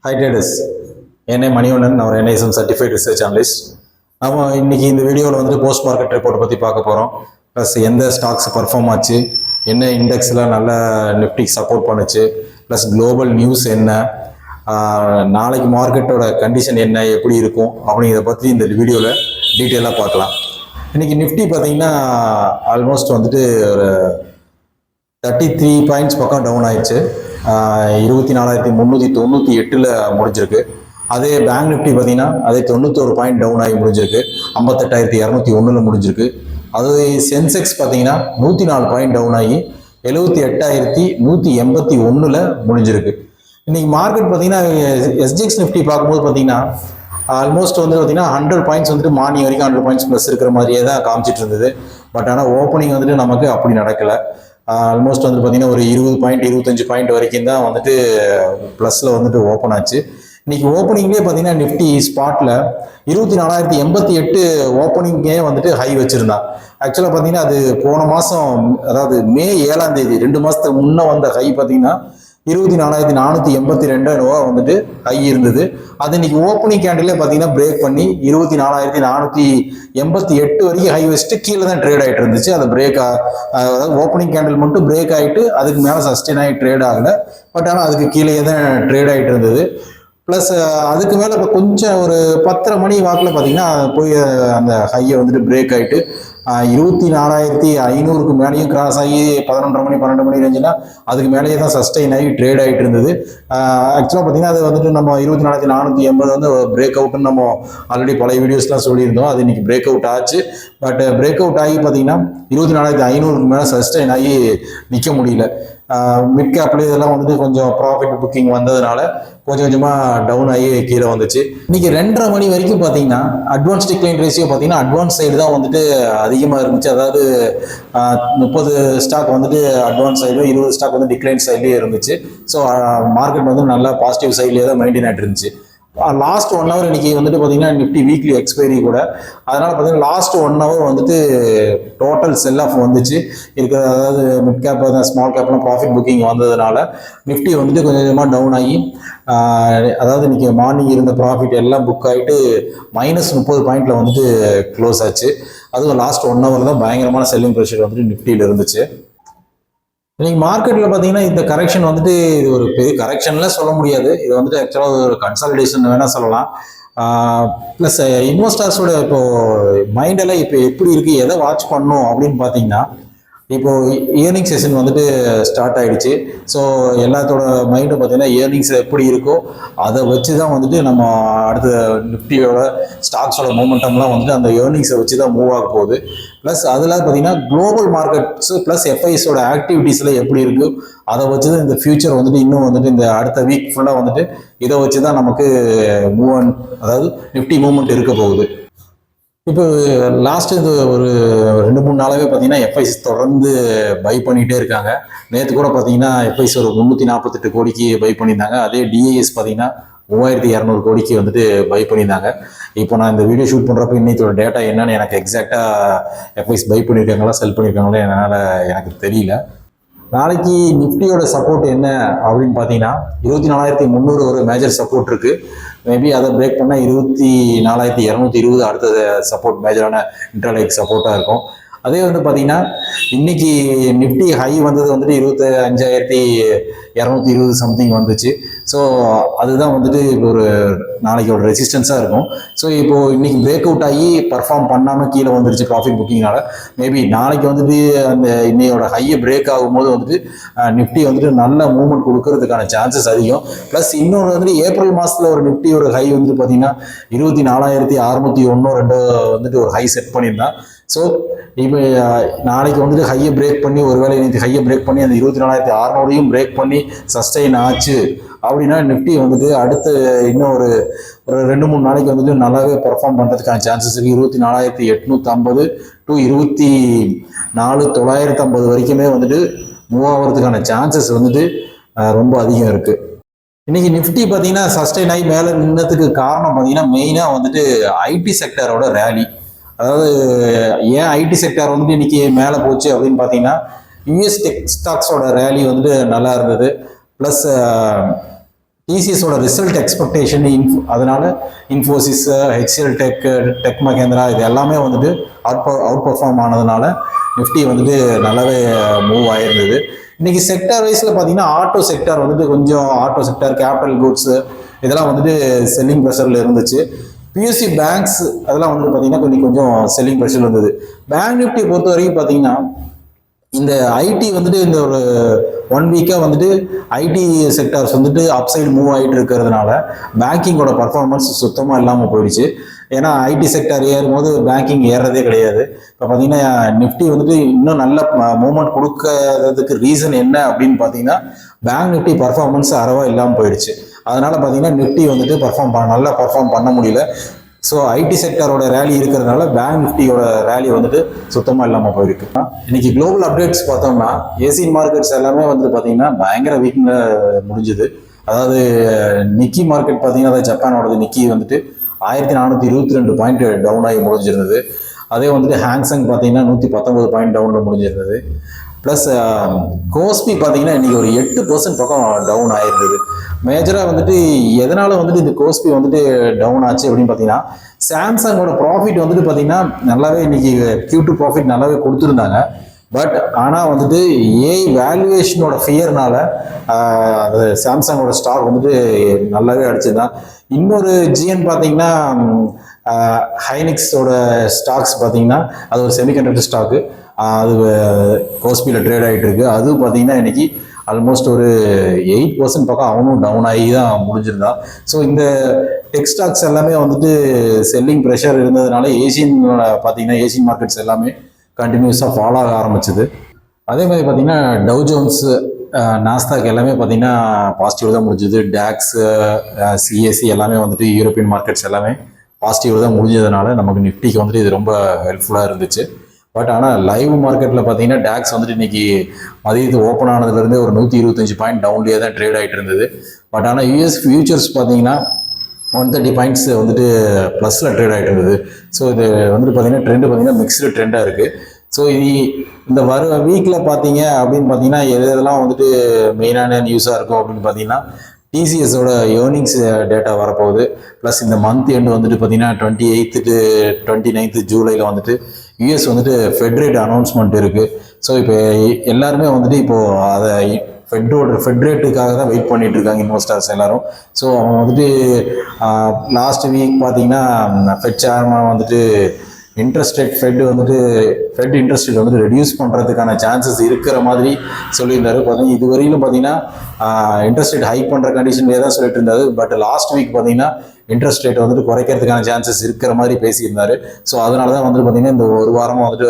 Hi traders, என்ன மணிவண்ணன், நான் ஒரு NISM சர்டிஃபைட் ரிசர்ச் அனலிஸ்ட். நம்ம இன்னைக்கு இந்த வீடியோவில் வந்து போஸ்ட் மார்க்கெட் ரிப்போர்ட் பற்றி பார்க்க போகிறோம். ப்ளஸ் எந்த ஸ்டாக்ஸ் பர்ஃபார்ம் ஆச்சு, என்ன இண்டெக்ஸில் நல்ல நிஃப்டி சப்போர்ட் பண்ணுச்சு, ப்ளஸ் குளோபல் நியூஸ் என்ன, நாளைக்கு மார்க்கெட்டோட கண்டிஷன் என்ன, எப்படி இருக்கும் அப்படிங்கிறத பற்றி இந்த வீடியோவில் டீட்டெயிலாக பார்க்கலாம். இன்றைக்கி நிஃப்டி பார்த்தீங்கன்னா ஆல்மோஸ்ட் வந்துட்டு ஒரு 33 பாயிண்ட்ஸ் பக்கம் டவுன் ஆயிடுச்சு. 24,398 முடிஞ்சிருக்கு. அதே பேங்க் நிஃப்டி பார்த்தீங்கன்னா அதே 91 பாயிண்ட் டவுன் ஆகி முடிஞ்சிருக்கு. 58,201 முடிஞ்சிருக்கு. அது சென்செக்ஸ் பார்த்தீங்கன்னா 104 பாயிண்ட் டவுன் ஆகி 78,181 முடிஞ்சிருக்கு. இன்னைக்கு மார்க்கெட் பார்த்தீங்கன்னா SGX நிஃப்டி பார்க்கும்போது பார்த்தீங்கன்னா ஆல்மோஸ்ட் வந்து பார்த்தீங்கன்னா 100 பாயிண்ட்ஸ் வந்துட்டு மார்னிங் வரைக்கும் 100 பாயிண்ட்ஸ் ப்ளஸ் இருக்கிற மாதிரியே தான் காமிச்சிட்டு இருந்தது. பட் ஆனால் ஓப்பனிங் வந்துட்டு நமக்கு அப்படி நடக்கலை. ஆல்மோஸ்ட் வந்து பார்த்தீங்கன்னா ஒரு 20 பாயிண்ட் 25 பாயிண்ட் வரைக்கும் தான் வந்துட்டு ப்ளஸில் வந்துட்டு ஓப்பன் ஆச்சு. இன்னைக்கு ஓப்பனிங்லேயே பார்த்தீங்கன்னா நிஃப்டி ஸ்பாட்டில் 24,088 ஓப்பனிங்கே வந்துட்டு ஹை வச்சுருந்தான். ஆக்சுவலாக பார்த்தீங்கன்னா அது போன மாதம், அதாவது மே 7ஆம் தேதி 2 மாதத்துக்கு முன்னே வந்த ஹை பார்த்தீங்கன்னா 24,482 வந்துட்டு ஹை இருந்தது. அது இன்னைக்கு ஓப்பனிங் கேண்டிலே பார்த்தீங்கன்னா பிரேக் பண்ணி 24,488 வரைக்கும் ஹை வச்சுட்டு கீழே தான் ட்ரேட் ஆகிட்டு இருந்துச்சு. அது பிரேக், அதாவது ஓப்பனிங் கேண்டில் மட்டும் பிரேக் ஆகிட்டு அதுக்கு மேலே சஸ்டெயின் ஆகி ட்ரேட் ஆகலை. பட் ஆனால் அதுக்கு கீழே தான் ட்ரேட் ஆகிட்டு இருந்தது. ப்ளஸ் அதுக்கு மேலே இப்போ கொஞ்சம் ஒரு 10:30 மணி வாக்கில் பார்த்தீங்கன்னா போய் அந்த ஹையை வந்துட்டு பிரேக் ஆகிட்டு 24,500 மேலேயும் கிராஸ் ஆகி 11:30 மணி 12 மணி ரேஞ்சுனா அதுக்கு மேலேயே தான் சஸ்டெயின் ஆகி ட்ரேட் ஆகிட்டு இருந்தது. ஆக்சுவலாக பார்த்தீங்கன்னா அது வந்துட்டு நம்ம 24,480 வந்து பிரேக் அவுட்னு நம்ம ஆல்ரெடி பழைய வீடியோஸ்லாம் சொல்லியிருந்தோம். அது இன்னைக்கு பிரேக் அவுட் ஆச்சு. பட் பிரேக் அவுட் ஆகி பார்த்தீங்கன்னா 24,500 மேலே சஸ்டெயின் ஆகி நிற்க முடியல. மிட் கேப்ல இதெல்லாம் வந்துட்டு கொஞ்சம் ப்ராஃபிட் புக்கிங் வந்ததுனால கொஞ்சம் கொஞ்சமாக டவுன் ஆகி கீழே வந்துச்சு. இன்னைக்கு 2:30 மணி வரைக்கும் பார்த்தீங்கன்னா அட்வான்ஸ் டிக்ளைன் ரேஷியோ பார்த்தீங்கன்னா அட்வான்ஸ் சைடு தான் வந்துட்டு அதிகமாக இருந்துச்சு. அதாவது 30 ஸ்டாக் வந்துட்டு அட்வான்ஸ் சைடும் 20 ஸ்டாக் வந்து டிக்ளைன் சைட்லேயே இருந்துச்சு. ஸோ மார்க்கெட் வந்து நல்லா பாசிட்டிவ் சைட்லேயே தான் மெயின்டைன் ஆகிட்டு இருந்துச்சு. லாஸ்ட் 1 ஹவர் இன்னைக்கு வந்துட்டு பார்த்தீங்கன்னா நிஃப்டி வீக்லி எக்ஸ்பைரி கூட, அதனால பார்த்தீங்கன்னா லாஸ்ட் 1 ஹவர் வந்துட்டு டோட்டல் செல் ஆஃப் வந்துச்சு இருக்கிற. அதாவது மிட் கேப் ஸ்மால் கேப்லாம் ப்ராஃபிட் புக்கிங் வந்ததுனால நிஃப்டி வந்துட்டு கொஞ்சம் கொஞ்சமாக டவுன் ஆகி, அதாவது இன்னைக்கு மார்னிங் இருந்த ப்ராஃபிட் எல்லாம் புக் ஆகிட்டு -30 பாயிண்ட்ல வந்துட்டு க்ளோஸ் ஆச்சு. அதுவும் லாஸ்ட் 1 ஹவர் தான் பயங்கரமான செல்லிங் ப்ரெஷர் வந்துட்டு நிஃப்டியில் இருந்துச்சு. இன்னைக்கு மார்க்கெட்டில் பார்த்தீங்கன்னா இந்த கரெக்ஷன் வந்துட்டு இது ஒரு பெரிய கரெக்ஷன்லாம் சொல்ல முடியாது. இது வந்துட்டு ஆக்சுவலாக ஒரு கன்சாலிடேஷன் வேணால் சொல்லலாம். ப்ளஸ் இன்வெஸ்டர்ஸோட இப்போ மைண்டெல்லாம் இப்போ எப்படி இருக்குது, எதை வாட்ச் பண்ணணும் அப்படின்னு பார்த்தீங்கன்னா, இப்போ இயர்னிங் செஷன் வந்துட்டு ஸ்டார்ட் ஆகிடுச்சு. ஸோ எல்லாத்தோட மைண்டும் பார்த்தீங்கன்னா இயர்னிங்ஸ் எப்படி இருக்கோ அதை வச்சு தான் வந்துட்டு நம்ம அடுத்த நிஃப்டியோட ஸ்டாக்ஸோட மூமெண்டம்லாம் வந்துட்டு அந்த இயர்னிங்ஸை வச்சு தான் மூவ் ஆக போகுது. ப்ளஸ் அதில் பார்த்தீங்கன்னா குளோபல் மார்க்கெட்ஸு ப்ளஸ் FISோட ஆக்டிவிட்டீஸில் எப்படி இருக்குது அதை வச்சு தான் இந்த ஃபியூச்சர் வந்துட்டு இன்னும் வந்துட்டு இந்த அடுத்த வீக் ஃபுல்லாக வந்துட்டு இதை வச்சு தான் நமக்கு அதாவது நிஃப்டி மூவ்மெண்ட் இருக்க போகுது. இப்போ லாஸ்ட் இது ஒரு 2-3 நாளாகவே பார்த்தீங்கன்னா FIS தொடர்ந்து பை பண்ணிகிட்டே இருக்காங்க. நேற்று கூட பார்த்தீங்கன்னா FIS ஒரு 348 கோடிக்கு பை பண்ணியிருந்தாங்க. அதே DIS பார்த்தீங்கன்னா 3200 கோடிக்கு வந்துட்டு பை பண்ணியிருந்தாங்க. இப்போ நான் இந்த வீடியோ ஷூட் பண்ணுறப்ப இன்னைக்கோட டேட்டா என்னன்னு எனக்கு எக்ஸாக்டாக FIS பை பண்ணியிருக்காங்களா செல் பண்ணியிருக்காங்களா என்னால் எனக்கு தெரியல. நாளைக்கு நிஃப்டியோட சப்போர்ட் என்ன அப்படின்னு பார்த்தீங்கன்னா 24,300 ஒரு மேஜர் சப்போர்ட் இருக்குது. மேபி அதை பிரேக் பண்ணால் 24,220 அடுத்த சப்போர்ட் மேஜரான இன்ட்ராடேக்கு சப்போர்ட்டாக இருக்கும். அதே வந்து பார்த்தீங்கன்னா இன்னைக்கு நிஃப்டி ஹை வந்தது வந்துட்டு 25,220 சம்திங் வந்துச்சு. ஸோ அதுதான் வந்துட்டு ஒரு நாளைக்கு ஒரு ரெசிஸ்டன்ஸாக இருக்கும். ஸோ இப்போது இன்னைக்கு பிரேக் அவுட் ஆகி பர்ஃபார்ம் பண்ணாமல் கீழே வந்துருச்சு ப்ராஃபிட் புக்கிங்னால. மேபி நாளைக்கு வந்துட்டு அந்த இன்னையோட ஹையை பிரேக் ஆகும்போது வந்துட்டு நிஃப்டி வந்துட்டு நல்ல மூவ்மெண்ட் கொடுக்கறதுக்கான சான்சஸ் அதிகம். ப்ளஸ் இன்னொன்று வந்துட்டு ஏப்ரல் மாதத்தில் ஒரு நிஃப்டியோட ஹை வந்துட்டு பார்த்தீங்கன்னா 24,601 வந்துட்டு ஒரு ஹை செட் பண்ணியிருந்தான். ஸோ இப்போ நாளைக்கு வந்துட்டு ஹையை பிரேக் பண்ணி, ஒருவேளை இன்னைக்கு ஹையை பிரேக் பண்ணி அந்த 24,600 பிரேக் பண்ணி சஸ்டெயின் ஆச்சு அப்படின்னா நிஃப்டி வந்துட்டு அடுத்து இன்னும் ஒரு 2-3 நாளைக்கு வந்துட்டு நல்லாவே பெர்ஃபார்ம் பண்ணுறதுக்கான சான்சஸ் இருக்குது. 24,850 to 24,950 வரைக்குமே வந்துட்டு மூவ் ஆகிறதுக்கான சான்சஸ் வந்துட்டு ரொம்ப அதிகம் இருக்குது. இன்னைக்கு நிஃப்டி பார்த்தீங்கன்னா சஸ்டெயின் ஆகி மேலே நின்னதுக்கு காரணம் பார்த்தீங்கன்னா மெயினாக வந்துட்டு ஐடி செக்டரோட ரேலி. அதாவது ஏன் ஐடி செக்டர் வந்துட்டு இன்னைக்கு மேலே போச்சு அப்படின்னு பார்த்தீங்கன்னா US டெக் ஸ்டாக்ஸோட ரேலி வந்துட்டு நல்லா இருந்தது. ப்ளஸ் டிசிஎஸோட ரிசல்ட் எக்ஸ்பெக்டேஷன் அதனால இன்ஃபோசிஸ், ஹெச்எல் டெக், டெக் மகேந்திரா இது எல்லாமே வந்துட்டு அவுட் பர்ஃபார்ம் ஆனதுனால நிஃப்டி வந்துட்டு நல்லாவே மூவ் ஆயிருந்தது. இன்னைக்கு செக்டார் வைஸில் பார்த்தீங்கன்னா ஆட்டோ செக்டார் வந்துட்டு கொஞ்சம் ஆட்டோ செக்டார், கேபிட்டல் குட்ஸ் இதெல்லாம் வந்துட்டு செல்லிங் ப்ரெஷரில் இருந்துச்சு. பிஎஸ்சி பேங்க்ஸ் அதெல்லாம் வந்துட்டு பார்த்தீங்கன்னா கொஞ்சம் செல்லிங் ப்ரெஷர் இருந்தது. பேங்க் நிஃப்டி பொறுத்த வரைக்கும் பார்த்தீங்கன்னா இந்த ஐடி வந்துட்டு இந்த ஒரு 1 வீக்காக வந்துட்டு ஐடி செக்டார்ஸ் வந்துட்டு அப்சைடு மூவ் ஆகிட்டு இருக்கிறதுனால பேங்கிங்கோட பர்ஃபார்மன்ஸ் சுத்தமாக இல்லாமல் போயிடுச்சு. ஏன்னா ஐடி செக்டார் ஏறும்போது பேங்கிங் ஏறதே கிடையாது. இப்போ பார்த்தீங்கன்னா நிஃப்டி வந்துட்டு இன்னும் நல்ல மூவ்மெண்ட் கொடுக்கறதுக்கு ரீசன் என்ன அப்படின்னு பார்த்தீங்கன்னா பேங்க் நிஃப்டி பர்ஃபார்மன்ஸ் அறவா இல்லாமல் போயிடுச்சு. அதனால பார்த்தீங்கன்னா நிஃப்டி வந்துட்டு நல்லா பர்ஃபார்ம் பண்ண முடியல. ஸோ ஐடி செக்டரோட ரேலி இருக்கிறதுனால பேங்க் நிஃப்டியோட ரேலி வந்துட்டு சுத்தமாக இல்லாமல் போயிருக்கு. இன்னைக்கு குளோபல் அப்டேட்ஸ் பார்த்தோம்னா ஏசியன் மார்க்கெட்ஸ் எல்லாமே வந்துட்டு பார்த்தீங்கன்னா பயங்கர வீக்ல முடிஞ்சுது. அதாவது நிக்கி மார்க்கெட் பார்த்தீங்கன்னா அதாவது ஜப்பானோடது நிக்கி வந்துட்டு 1422 பாயிண்ட் டவுன் ஆகி முடிஞ்சிருந்தது. அதே வந்துட்டு ஹாங்ஸங் பார்த்தீங்கன்னா 119 பாயிண்ட் டவுனில் முடிஞ்சிருந்தது. ப்ளஸ் கோஸ்பி பார்த்தீங்கன்னா இன்னைக்கு ஒரு 8% பக்கம் டவுன் ஆயிருந்தது. மேஜராக வந்துட்டு எதனால வந்துட்டு இந்த கோஸ்பி வந்துட்டு டவுன் ஆச்சு அப்படின்னு பார்த்தீங்கன்னா சாம்சங்கோட ப்ராஃபிட் வந்துட்டு பார்த்தீங்கன்னா நல்லாவே இன்னைக்கு Q2 ப்ராஃபிட் நல்லாவே கொடுத்துருந்தாங்க. பட் ஆனால் வந்துட்டு வேல்யூவேஷனோட ஃபியர்னால அது சாம்சங்கோட ஸ்டாக் வந்துட்டு நல்லாவே அடிச்சுதான். இன்னொரு ஜிஎன் பார்த்தீங்கன்னா ஹைனிக்ஸோட ஸ்டாக்ஸ் பார்த்தீங்கன்னா அது ஒரு செமிகண்டக்டர் ஸ்டாக்கு, அது கோஸ்பியில் ட்ரேட் ஆகிட்டு இருக்கு. அது பார்த்தீங்கன்னா இன்னைக்கு ஆல்மோஸ்ட் ஒரு 8% பக்கம் அவனும் டவுன் ஆகி தான் முடிஞ்சிருந்தான். ஸோ இந்த டெக் ஸ்டாக்ஸ் எல்லாமே வந்துட்டு செல்லிங் ப்ரெஷர் இருந்ததுனால பார்த்தீங்கன்னா ஏசியன் மார்க்கெட்ஸ் எல்லாமே கண்டினியூஸாக ஃபாலோ ஆக ஆரம்பிச்சுது. அதே மாதிரி பார்த்தீங்கன்னா டவ் ஜோன்ஸ், நாஸ்டாக் எல்லாமே பார்த்தீங்கன்னா பாசிட்டிவ் தான் முடிஞ்சுது. டாக்ஸ், சிஎஸ்சி எல்லாமே வந்துட்டு யூரோப்பியன் மார்க்கெட்ஸ் எல்லாமே பாசிட்டிவ் தான் முடிஞ்சதுனால நமக்கு நிஃப்டிக்கு வந்துட்டு இது ரொம்ப ஹெல்ப்ஃபுல்லாக இருந்துச்சு. பட் ஆனால் லைவ் மார்க்கெட்டில் பார்த்தீங்கன்னா டாக்ஸ் வந்துட்டு இன்னைக்கு மதியத்து ஓப்பன் ஆனதுலேருந்து ஒரு 125 பாயிண்ட் டவுன்லேயே தான் ட்ரேட் ஆகிட்டு இருந்தது. பட் ஆனால் யூஎஸ் ஃபியூச்சர்ஸ் பார்த்தீங்கன்னா 130 பாயிண்ட்ஸ் வந்துட்டு ப்ளஸில் ட்ரேட் ஆகிட்டு இருந்தது. ஸோ இது வந்துட்டு பார்த்தீங்கன்னா ட்ரெண்டு பார்த்தீங்கன்னா மிக்ஸ்டு ட்ரெண்டாக இருக்குது. ஸோ இந்த வீக்கில் பார்த்தீங்க அப்படின்னு பார்த்தீங்கன்னா எதெல்லாம் வந்துட்டு மெயினான நியூஸாக இருக்கும் அப்படின்னு பார்த்தீங்கன்னா டிசிஎஸோட ஏர்னிங்ஸ் டேட்டா வரப்போகுது. ப்ளஸ் இந்த மந்த் எண்டு வந்துட்டு பார்த்தீங்கன்னா 28 to 29 ஜூலையில் வந்துட்டு யூஎஸ் வந்துட்டு ஃபெட் ரேட் அனௌன்ஸ்மெண்ட் இருக்குது. ஸோ இப்போ எல்லாருமே வந்துட்டு இப்போது அதை ஃபெட் ரேட்டுக்காக தான் வெயிட் பண்ணிட்டு இருக்காங்க இன்வெஸ்டர்ஸ் எல்லாரும். ஸோ அவங்க வந்துட்டு லாஸ்ட் வீக் பார்த்தீங்கன்னா ஃபெட் சேர்மன் வந்துட்டு இன்ட்ரெஸ்ட் ரேட் வந்துட்டு ரெடியூஸ் பண்ணுறதுக்கான சான்சஸ் இருக்கிற மாதிரி சொல்லியிருந்தாரு. பார்த்தீங்கன்னா இதுவரையிலும் பார்த்தீங்கன்னா இன்ட்ரெஸ்ட் ரேட் ஹைக் பண்ணுற கண்டிஷன்லேயே தான் சொல்லிட்டு இருந்தாரு. பட் லாஸ்ட் வீக் பார்த்தீங்கன்னா இன்ட்ரெஸ்ட் ரேட் வந்துட்டு குறைக்கிறதுக்கான சான்சஸ் இருக்கிற மாதிரி பேசியிருந்தாரு. ஸோ அதனால தான் வந்துட்டு பார்த்தீங்கன்னா இந்த ஒரு வாரமாக வந்துட்டு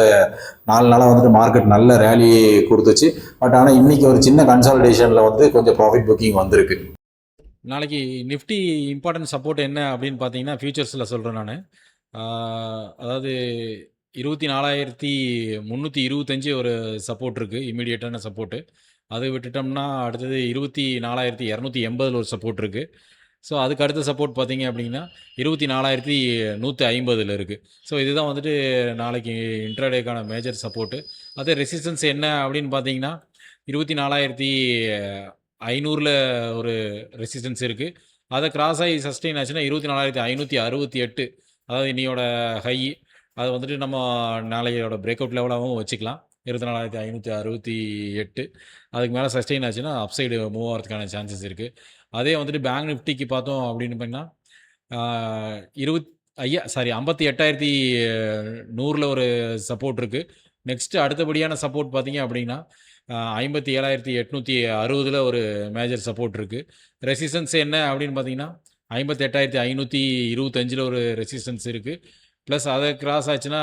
4 நாளாக வந்துட்டு மார்க்கெட் நல்ல ரேலி கொடுத்துச்சு. பட் ஆனால் இன்னைக்கு ஒரு சின்ன கன்சாலிடேஷனில் வந்து கொஞ்சம் ப்ராஃபிட் புக்கிங் வந்திருக்கு. நாளைக்கு நிஃப்டி இம்பார்ட்டன்ட் சப்போர்ட் என்ன அப்படின்னு பார்த்தீங்கன்னா ஃபியூச்சர்ஸில் சொல்கிறேன் நான். அதாவது 24,325 ஒரு சப்போர்ட் இருக்குது, இமீடியட்டான சப்போர்ட்டு. அதை விட்டுட்டோம்னா அடுத்தது 24,280 ஒரு சப்போர்ட் இருக்குது. ஸோ அதுக்கு அடுத்த சப்போர்ட் பார்த்தீங்க அப்படின்னா 24,150 இருக்குது. ஸோ இதுதான் வந்துட்டு நாளைக்கு இன்ட்ராடேக்கான மேஜர் சப்போர்ட்டு. அதே ரெசிஸ்டன்ஸ் என்ன அப்படின்னு பார்த்தீங்கன்னா 24,500 ஒரு ரெசிஸ்டன்ஸ் இருக்குது. அதை கிராஸ் ஆகி சஸ்டெயின் ஆச்சுன்னா 24,568, அதாவது இன்னையோட ஹை. அதை வந்துட்டு நம்ம நாளையோட பிரேக் அவுட் லெவலாகவும் வச்சுக்கலாம். 24,568 அதுக்கு மேலே சஸ்டெயின் ஆச்சுன்னா அப்சைடு மூவ் ஆகிறதுக்கான சான்சஸ் இருக்குது. அதே வந்துட்டு பேங்க் நிஃப்டிக்கு பார்த்தோம் அப்படின்னு பார்த்தீங்கன்னா 58,100 ஒரு சப்போர்ட் இருக்குது. நெக்ஸ்ட்டு அடுத்தபடியான சப்போர்ட் பார்த்தீங்க அப்படின்னா 57,860 ஒரு மேஜர் சப்போர்ட் இருக்குது. ரெசிஸ்டன்ஸ் என்ன அப்படின்னு பார்த்தீங்கன்னா 58,525 ஒரு ரெசிஸ்டன்ஸ் இருக்குது. ப்ளஸ் அதை கிராஸ் ஆச்சுன்னா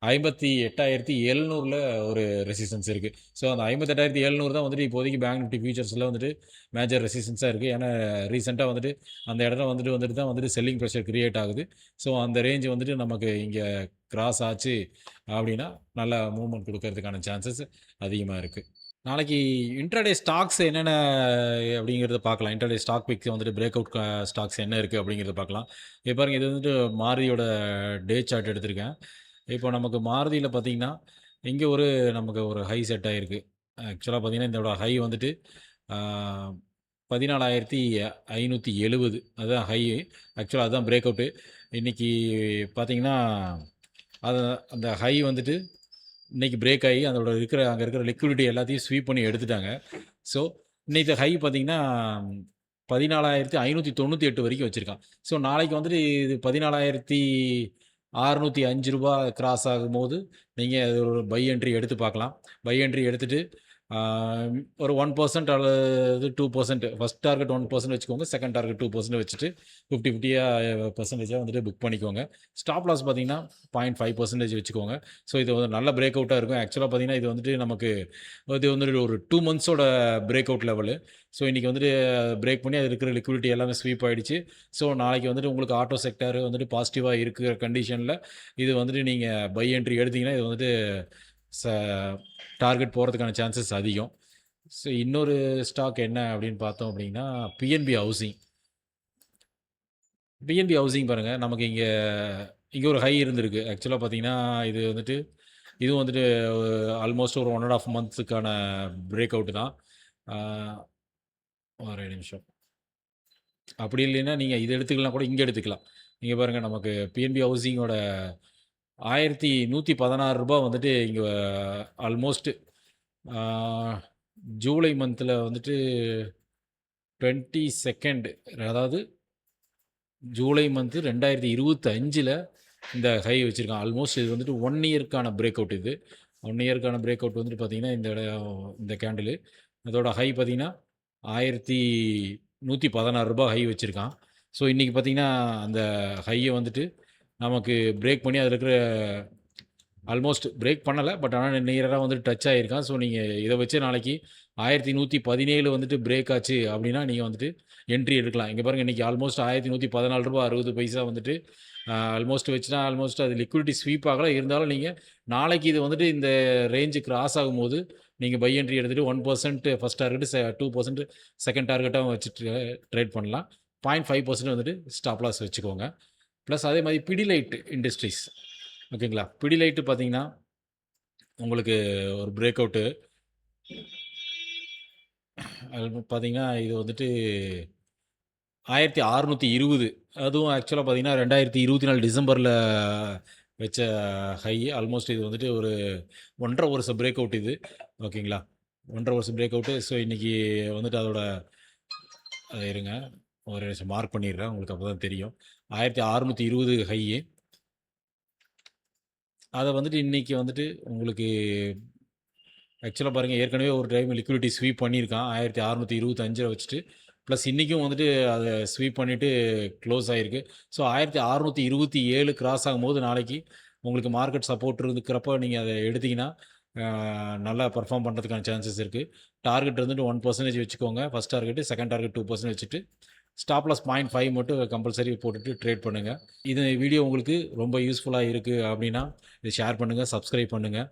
58,700 ஒரு ரெசிஸ்டன்ஸ் இருக்குது. ஸோ அந்த 58,700 தான் வந்துட்டு இப்போதைக்கு பேங்க் நிஃப்டி ஃபியூச்சர்ஸில் வந்துட்டு மேஜர் ரெசிஸ்டன்ஸாக இருக்குது. ஏன்னா ரீசெண்டாக வந்துட்டு அந்த இடத்துல வந்துட்டு தான் வந்துட்டு செல்லிங் ப்ரெஷர் கிரியேட் ஆகுது. ஸோ அந்த ரேஞ்ச் வந்துட்டு நமக்கு இங்கே கிராஸ் ஆச்சு அப்படின்னா நல்ல மூவ்மெண்ட் கொடுக்கறதுக்கான சான்சஸ் அதிகமாக இருக்குது. நாளைக்கு இன்ட்ராடே ஸ்டாக்ஸ் என்னென்ன அப்படிங்கிறத பார்க்கலாம். இன்ட்ராடே ஸ்டாக் பிக்ஸ் வந்துட்டு பிரேக் அவுட் ஸ்டாக்ஸ் என்ன இருக்குது அப்படிங்கிறத பார்க்கலாம். இப்போ பாருங்கள், இது வந்துட்டு மாருதியோட டே சார்ட் எடுத்திருக்கேன். இப்போ நமக்கு மாருதியில் பார்த்தீங்கன்னா இங்கே நமக்கு ஒரு ஹை செட் ஆகிருக்கு. ஆக்சுவலாக பார்த்தீங்கன்னா இதோட ஹை வந்துட்டு 14,570 அதுதான் ஹை. ஆக்சுவலா அதுதான் பிரேக் அவுட்டு. இன்னைக்கு பார்த்தீங்கன்னா, அது அந்த ஹை வந்துட்டு இன்னைக்கு பிரேக் ஆகி அதோட அங்கே இருக்கிற லிக்விடிட்டி எல்லாத்தையும் ஸ்வீப் பண்ணி எடுத்துட்டாங்க. ஸோ இன்னைக்கு ஹை பார்த்தீங்கன்னா 14,598 வரைக்கும் வச்சுருக்கான். ஸோ நாளைக்கு வந்துட்டு இது 14,605 ரூபா கிராஸ் ஆகும்போது நீங்கள் ஒரு பை என்ட்ரி எடுத்து பார்க்கலாம். பை என்ட்ரி எடுத்துட்டு ஒரு 1% அல்லது 2%, ஃபர்ஸ்ட் டார்கெட் 1% வச்சுக்கோங்க, செகண்ட் டார்கெட் 2% வச்சுட்டு 50-50 பர்சன்டேஜாக வந்துட்டு புக் பண்ணிக்கோங்க. ஸ்டாப் லாஸ் பார்த்தீங்கன்னா 0.5% வச்சுக்கோங்க. ஸோ இது வந்து நல்ல பிரேக் அவுட்டாக இருக்கும். ஆக்சுவலாக பார்த்தீங்கன்னா இது வந்துட்டு நமக்கு இது வந்துட்டு ஒரு 2 மந்த்ஸோட பிரேக் அவுட் லெவலு. ஸோ இன்றைக்கி வந்துட்டு பிரேக் பண்ணி அது இருக்கிற லிக்விடிட்டி எல்லாமே ஸ்வீப் ஆகிடுச்சு. ஸோ நாளைக்கு வந்துட்டு உங்களுக்கு ஆட்டோ செக்டார் வந்துட்டு பாசிட்டிவாக இருக்கிற கண்டிஷனில் இது வந்துட்டு நீங்கள் பை என்ட்ரி எடுத்தீங்கன்னா இது வந்துட்டு டார்கெட் போகிறதுக்கான சான்சஸ் அதிகம். ஸோ இன்னொரு ஸ்டாக் என்ன அப்படின்னு பார்த்தோம் அப்படின்னா பிஎன்பி ஹவுசிங். பிஎன்பி ஹவுசிங் பாருங்கள், நமக்கு இங்கே ஒரு ஹை இருந்திருக்கு. ஆக்சுவலாக பார்த்தீங்கன்னா இது வந்துட்டு இதுவும் வந்துட்டு ஆல்மோஸ்ட் ஒரு 1.5 மந்த்ஸுக்கான பிரேக் அவுட்டு தான். ஒரு நிமிஷம். அப்படி இல்லைன்னா நீங்கள் இது எடுத்துக்கலாம், கூட இங்கே எடுத்துக்கலாம். நீங்கள் பாருங்கள், நமக்கு பிஎன்பி ஹவுசிங்கோட 1,116 ரூபா வந்துட்டு இங்கே ஆல்மோஸ்ட் ஜூலை மந்தில் வந்துட்டு 22nd, அதாவது ஜூலை மந்த்து 2025 இந்த ஹை வச்சுருக்கான். ஆல்மோஸ்ட் இது வந்துட்டு 1 இயர்க்கான பிரேக் அவுட். இது 1 இயர்க்கான பிரேக் அவுட் வந்துட்டு பார்த்தீங்கன்னா இந்த கேண்டிலு அதோட ஹை பார்த்தீங்கன்னா 1,116 ரூபா ஹை வச்சுருக்கான். ஸோ இன்றைக்கி பார்த்தீங்கன்னா அந்த ஹையை வந்துட்டு நமக்கு பிரேக் பண்ணி அதில் இருக்கிற ஆல்மோஸ்ட் பிரேக் பண்ணலை, பட் ஆனால் நியராக வந்துட்டு டச் ஆகிருக்கான். ஸோ நீங்கள் இதை வச்சு நாளைக்கு 1,117 வந்துட்டு பிரேக் ஆச்சு அப்படின்னா நீங்கள் வந்துட்டு என்ட்ரி எடுக்கலாம். இங்கே பாருங்கள், இன்றைக்கி ஆல்மோஸ்ட் 1,114 ரூபா 60 பைசா வந்துட்டு ஆல்மோஸ்ட் வச்சுனா ஆல்மோஸ்ட் அது லிக்விடிட்டி ஸ்வீப் ஆகலை. இருந்தாலும் நீங்கள் நாளைக்கு இது வந்துட்டு இந்த ரேஞ்சு கிராஸ் ஆகும்போது நீங்கள் பை என்ட்ரி எடுத்துகிட்டு 1% ஃபஸ்ட் டார்கெட்டு 2% செகண்ட் டார்கெட்டாகவும் வச்சுட்டு ட்ரேட் பண்ணலாம். 0.5% வந்துட்டு ஸ்டாப் லாஸ் வச்சுக்கோங்க. ப்ளஸ் அதே மாதிரி பிடிலைட் இண்டஸ்ட்ரீஸ், ஓகேங்களா. பிடிலைட்டு பார்த்தீங்கன்னா உங்களுக்கு ஒரு பிரேக் அவுட்டு. அது பார்த்தீங்கன்னா இது வந்துட்டு 1,620. அதுவும் ஆக்சுவலாக பார்த்தீங்கன்னா 2024 டிசம்பரில் வச்ச ஹை. ஆல்மோஸ்ட் இது வந்துட்டு ஒரு 1.5 வருஷம் பிரேக் அவுட் இது, ஓகேங்களா. 1.5 வருஷம் பிரேக் அவுட்டு. ஸோ இன்றைக்கி வந்துட்டு அதோட இருங்க ஒரு நிமிஷம் மார்க் பண்ணிடுறேன், உங்களுக்கு அப்போ தான் தெரியும். 1,620 ஹை. அதை வந்துட்டு இன்றைக்கி வந்துட்டு உங்களுக்கு ஆக்சுவலாக பாருங்கள், ஏற்கனவே ஒரு டைம் லிக்விடிட்டி ஸ்வீப் பண்ணியிருக்கான் 1,625 வச்சுட்டு. ப்ளஸ் இன்றைக்கும் வந்துட்டு அதை ஸ்வீப் பண்ணிவிட்டு க்ளோஸ் ஆகிருக்கு. ஸோ 1,627 கிராஸ் ஆகும்போது நாளைக்கு உங்களுக்கு மார்க்கெட் சப்போர்ட் இருக்கிறப்போ நீங்கள் அதை எடுத்திங்கன்னா நல்லா பர்ஃபார்ம் பண்ணுறதுக்கான சான்சஸ் இருக்குது. டார்கெட் வந்துட்டு 1% வச்சுக்கோங்க, ஃபஸ்ட் டார்கெட்டு, செகண்ட் டார்கெட் 2% வச்சுட்டு ஸ்டாப் லாஸ் 0.5 மட்டும் கம்பல்சரி போட்டுட்டு ட்ரேட் பண்ணுங்கள். இது வீடியோ உங்களுக்கு ரொம்ப யூஸ்ஃபுல்லாக இருக்குது அப்படின்னா இதை ஷேர் பண்ணுங்கள், சப்ஸ்கிரைப் பண்ணுங்கள்.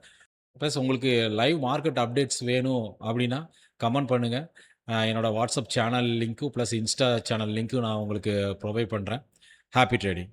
ப்ளஸ் உங்களுக்கு லைவ் மார்க்கெட் அப்டேட்ஸ் வேணும் அப்படின்னா கமெண்ட் பண்ணுங்கள். என்னோடய வாட்ஸ்அப் சேனல் லிங்க்கும் ப்ளஸ் இன்ஸ்டா சேனல் லிங்க்கும் நான் உங்களுக்கு ப்ரொவைட் பண்ணுறேன். Happy trading.